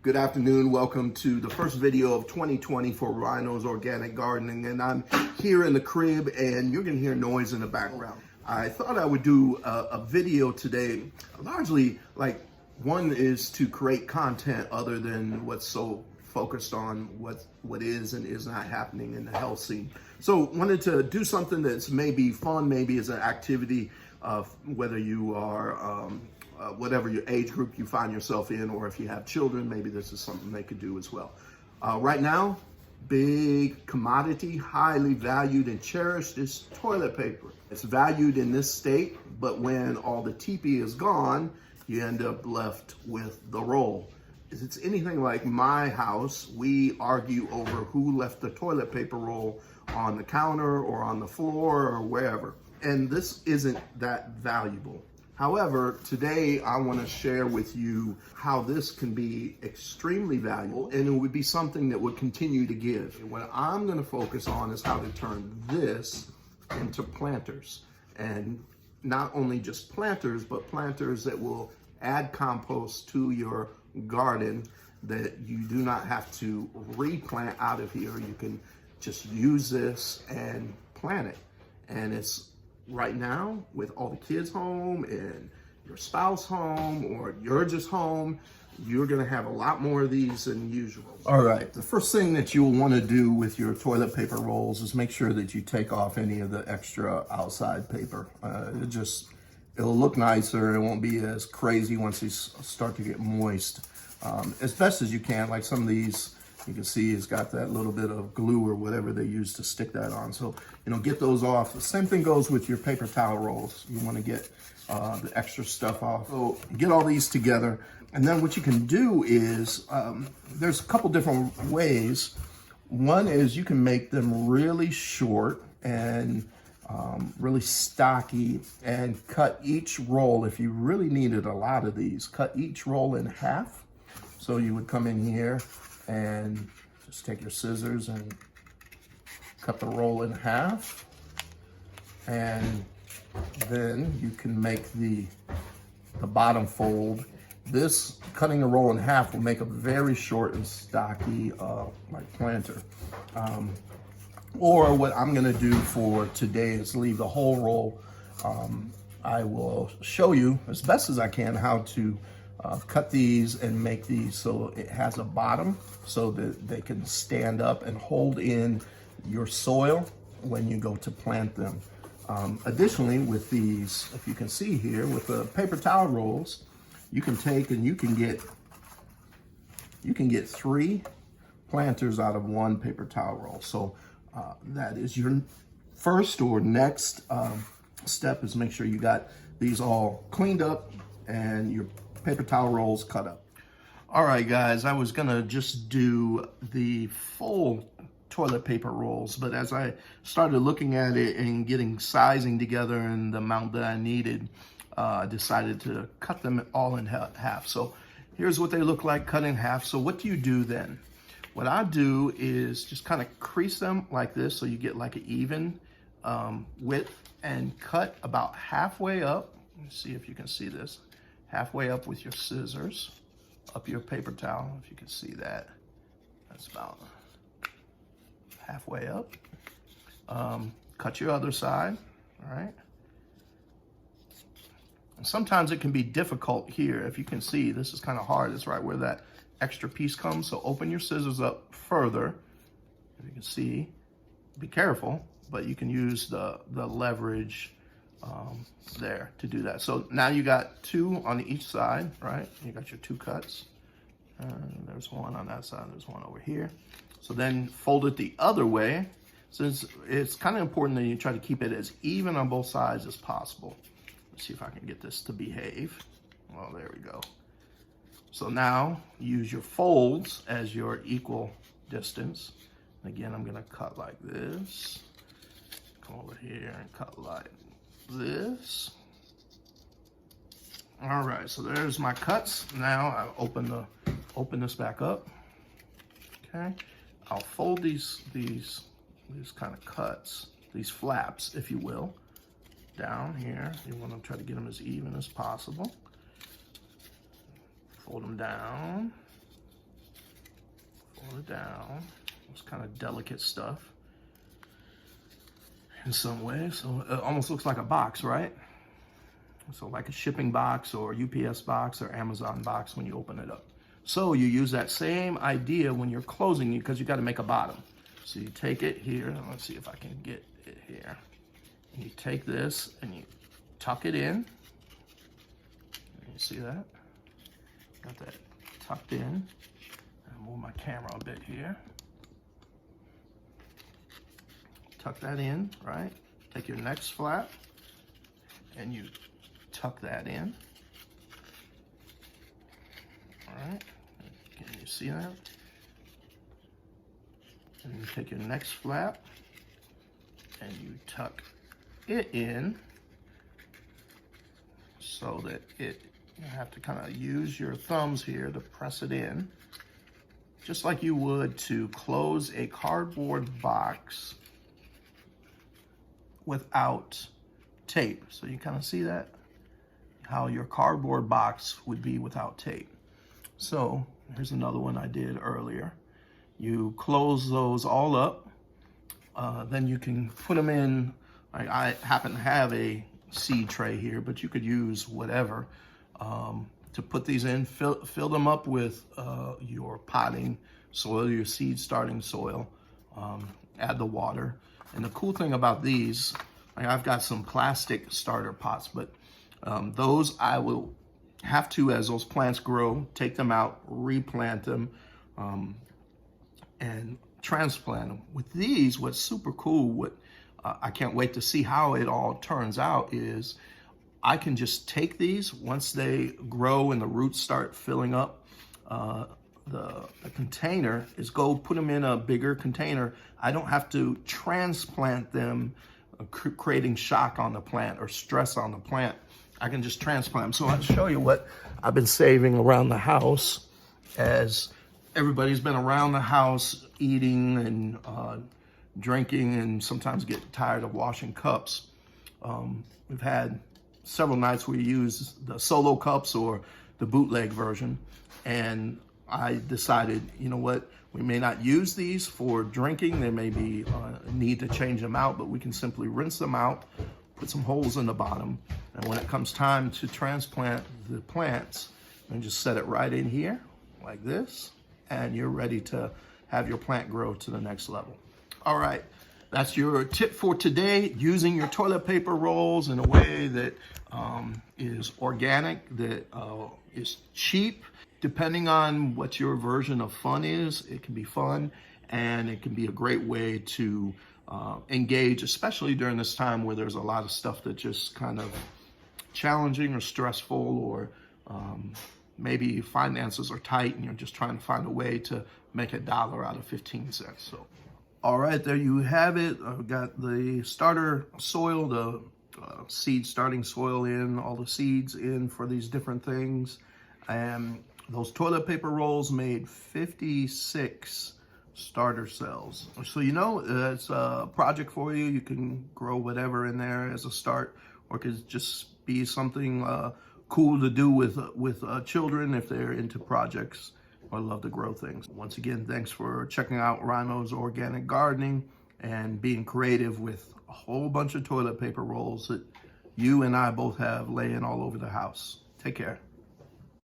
Good afternoon. Welcome to the first video of 2020 for Rhino's Organic Gardening. And I'm here in the crib and you're going to hear noise in the background. I thought I would do a video today, largely like one is to create content other than what's so focused on what is and is not happening in the health scene. So wanted to do something that's maybe fun, maybe as an activity, whether you are whatever your age group you find yourself in, or if you have children, maybe this is something they could do as well. Right now, big commodity, highly valued and cherished is toilet paper. It's valued in this state, but when all the teepee is gone, you end up left with the roll. If it's anything like my house, we argue over who left the toilet paper roll on the counter or on the floor or wherever. And this isn't that valuable. However, today I want to share with you how this can be extremely valuable, and it would be something that would continue to give. And what I'm going to focus on is how to turn this into planters. And not only just planters, but planters that will add compost to your garden that you do not have to replant out of here. You can just use this and plant it. And it's right now, with all the kids home and your spouse home, or you're just home, you're gonna have a lot more of these than usual. All right, the first thing that you'll wanna do with your toilet paper rolls is make sure that you take off any of the extra outside paper. It'll look nicer, it won't be as crazy once these start to get moist. As best as you can, like some of these, you can see it's got that little bit of glue or whatever they use to stick that on. So, get those off. The same thing goes with your paper towel rolls. You want to get the extra stuff off. So get all these together. And then what you can do is, there's a couple different ways. One is you can make them really short and really stocky, and cut each roll, if you really needed a lot of these, cut each roll in half. So you would come in here and just take your scissors and cut the roll in half, and then you can make the bottom fold. This cutting the roll in half will make a very short and stocky like planter. Or what I'm gonna do for today is leave the whole roll. I will show you as best as I can how to cut these and make these so it has a bottom so that they can stand up and hold in your soil when you go to plant them. Additionally, with these, if you can see here, with the paper towel rolls, you can take and you can get 3 planters out of 1 paper towel roll. So that is your first or next step, is make sure you got these all cleaned up and your paper towel rolls cut up. All right, guys, I was gonna just do the full toilet paper rolls, but as I started looking at it and getting sizing together and the amount that I needed, I decided to cut them all in half. So here's what they look like cut in half. So what do you do then? What I do is just kind of crease them like this so you get like an even width, and cut about halfway up. Let's see if you can see this. Halfway up with your scissors, up your paper towel, if you can see that. That's about halfway up. Cut your other side, all right? And sometimes it can be difficult here. If you can see, this is kind of hard. It's right where that extra piece comes. So open your scissors up further. If you can see, be careful, but you can use the leverage there to do that. So now you got 2 on each side, right? You got your 2 cuts. There's one on that side, there's one over here. So then fold it the other way. Since it's kind of important that you try to keep it as even on both sides as possible. Let's see if I can get this to behave. Well, there we go. So now use your folds as your equal distance. Again, I'm gonna cut like this. Come over here and cut like this. All right, so there's my cuts. Now I open this back up. Okay, I'll fold these kind of cuts, these flaps, if you will, down here. You want to try to get them as even as possible. Fold them down. down. It's kind of delicate stuff in some ways. So it almost looks like a box, right? So like a shipping box or UPS box or Amazon box when you open it up. So you use that same idea when you're closing it, because you got to make a bottom. So you take it here. Let's see if I can get it here. And you take this and you tuck it in. You see that? Got that tucked in. I'll move my camera a bit here. Tuck that in, right? Take your next flap and you tuck that in. All right, can you see that? And you take your next flap and you tuck it in so that you have to kind of use your thumbs here to press it in, just like you would to close a cardboard box without tape. So you kind of see that, how your cardboard box would be without tape. So here's another one I did earlier. You close those all up, then you can put them in. I happen to have a seed tray here, but you could use whatever to put these in. Fill them up with your potting soil, your seed starting soil. Add the water. And the cool thing about these, I've got some plastic starter pots, but those I will have to, as those plants grow, take them out, replant them, and transplant them. With these, what's super cool, I can't wait to see how it all turns out, is I can just take these once they grow and the roots start filling up. The container is go put them in a bigger container. I don't have to transplant them, creating shock on the plant or stress on the plant. I can just transplant them. So I'll show you what I've been saving around the house, as everybody's been around the house eating and drinking, and sometimes get tired of washing cups. We've had several nights where we use the solo cups or the bootleg version, and I decided, you know what, we may not use these for drinking. There may be a need to change them out, but we can simply rinse them out, put some holes in the bottom, and when it comes time to transplant the plants, and just set it right in here like this, and you're ready to have your plant grow to the next level. All right, that's your tip for today, using your toilet paper rolls in a way that is organic, that is cheap. Depending on what your version of fun is, it can be fun, and it can be a great way to engage, especially during this time where there's a lot of stuff that's just kind of challenging or stressful, or maybe finances are tight and you're just trying to find a way to make $1 out of 15 cents. So, all right, there you have it. I've got the starter soil, the seed starting soil in, all the seeds in for these different things. And those toilet paper rolls made 56 starter cells. So, you know, it's a project for you. You can grow whatever in there as a start, or it could just be something cool to do with children if they're into projects or love to grow things. Once again, thanks for checking out Rhino's Organic Gardening and being creative with a whole bunch of toilet paper rolls that you and I both have laying all over the house. Take care.